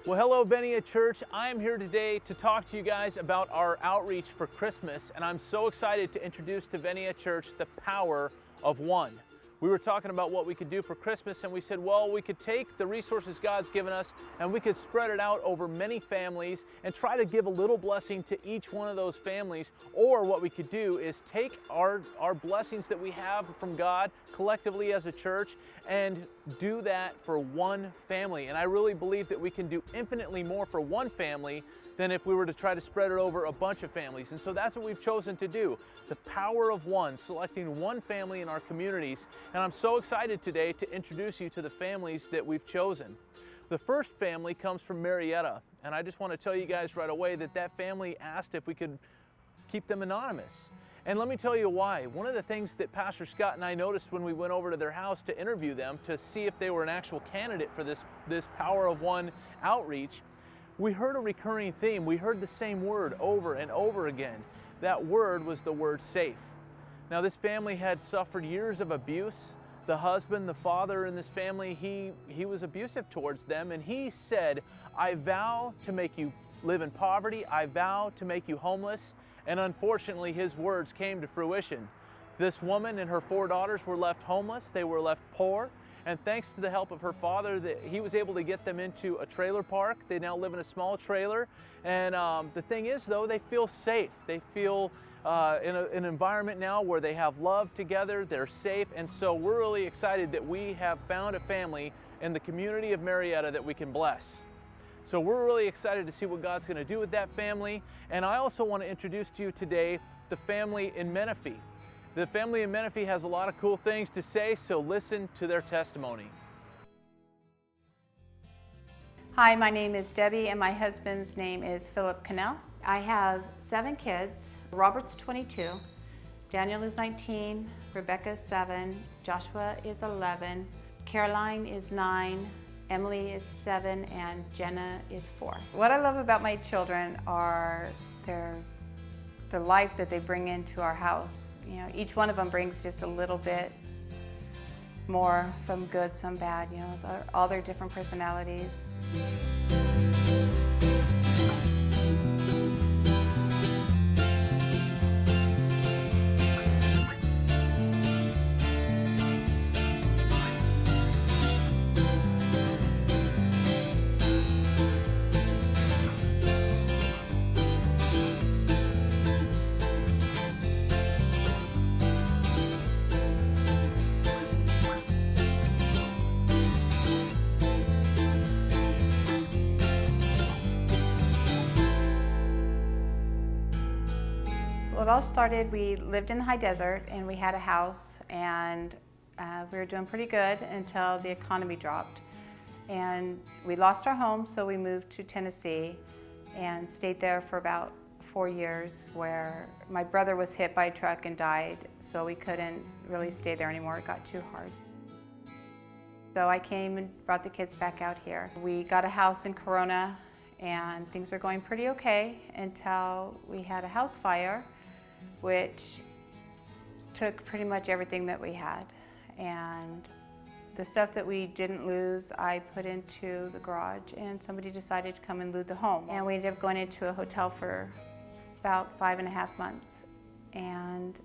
Well, hello, Venia Church. I am here today to talk to you guys about our outreach for Christmas, and I'm so excited to introduce to Venia Church the power of one. We were talking about what we could do for Christmas, and we said, well, we could take the resources God's given us and we could spread it out over many families and try to give a little blessing to each one of those families. Or what we could do is take our blessings that we have from God collectively as a church and do that for one family. And I really believe that we can do infinitely more for one family than if we were to try to spread it over a bunch of families. And so that's what we've chosen to do. The power of one, selecting one family in our communities. And I'm so excited today to introduce you to the families that we've chosen. The first family comes from Marietta. And I just want to tell you guys right away that that family asked if we could keep them anonymous. And let me tell you why. One of the things that Pastor Scott and I noticed when we went over to their house to interview them to see if they were an actual candidate for this Power of One outreach, we heard a recurring theme. We heard the same word over and over again. That word was the word safe. Now, this family had suffered years of abuse. The husband, the father in this family, he was abusive towards them, and he said, I vow to make you live in poverty. I vow to make you homeless. And unfortunately, his words came to fruition. This woman and her 4 daughters were left homeless. They were left poor. And thanks to the help of her father, he was able to get them into a trailer park. They now live in a small trailer. And the thing is, though, they feel safe. They feel in an environment now where they have love together, they're safe. And so we're really excited that we have found a family in the community of Marietta that we can bless. So we're really excited to see what God's going to do with that family. And I also want to introduce to you today the family in Menifee. The family in Menifee has a lot of cool things to say, so listen to their testimony. Hi, my name is Debbie and my husband's name is Philip Cannell. I have 7 kids. Robert's 22, Daniel is 19, Rebecca is 7, Joshua is 11, Caroline is 9, Emily is 7, and Jenna is 4. What I love about my children are the life that they bring into our house. You know, each one of them brings just a little bit more, some good, some bad, you know, all their different personalities. Well, it all started, we lived in the high desert and we had a house, and we were doing pretty good until the economy dropped. And we lost our home, so we moved to Tennessee and stayed there for about 4 years, where my brother was hit by a truck and died, so we couldn't really stay there anymore. It got too hard. So I came and brought the kids back out here. We got a house in Corona and things were going pretty okay until we had a house fire, which took pretty much everything that we had. And the stuff that we didn't lose, I put into the garage, and somebody decided to come and loot the home. And we ended up going into a hotel for about 5.5 months. And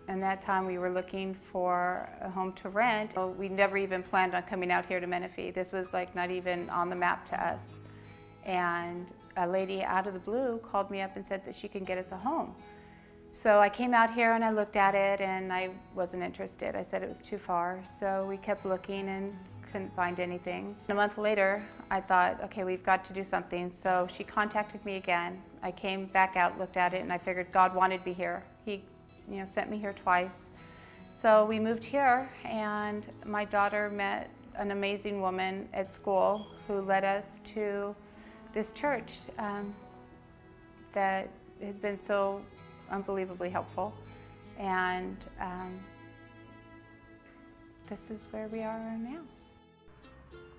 in that time, we were looking for a home to rent. We never even planned on coming out here to Menifee. This was like not even on the map to us. And a lady out of the blue called me up and said that she can get us a home. So I came out here and I looked at it and I wasn't interested. I said it was too far. So we kept looking and couldn't find anything. A month later, I thought, okay, we've got to do something. So she contacted me again. I came back out, looked at it, and I figured God wanted me here. He, sent me here twice. So we moved here, and my daughter met an amazing woman at school who led us to this church that has been so unbelievably helpful, and this is where we are now.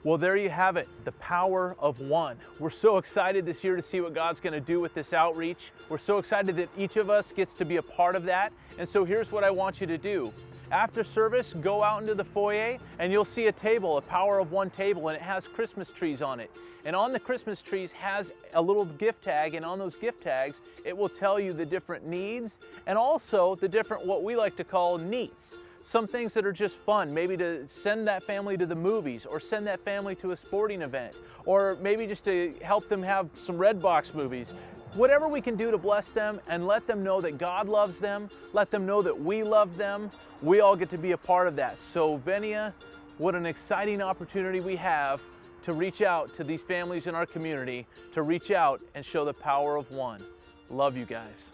Well, there you have it, the power of one. We're so excited this year to see what God's going to do with this outreach. We're so excited that each of us gets to be a part of that. And so here's what I want you to do. After service, go out into the foyer and you'll see a table, a Power of One table, and it has Christmas trees on it. And on the Christmas trees has a little gift tag, and on those gift tags, it will tell you the different needs and also the different, what we like to call needs. Some things that are just fun, maybe to send that family to the movies or send that family to a sporting event, or maybe just to help them have some Redbox movies. Whatever we can do to bless them and let them know that God loves them, let them know that we love them, we all get to be a part of that. So Venia, what an exciting opportunity we have to reach out to these families in our community, to reach out and show the power of one. Love you guys.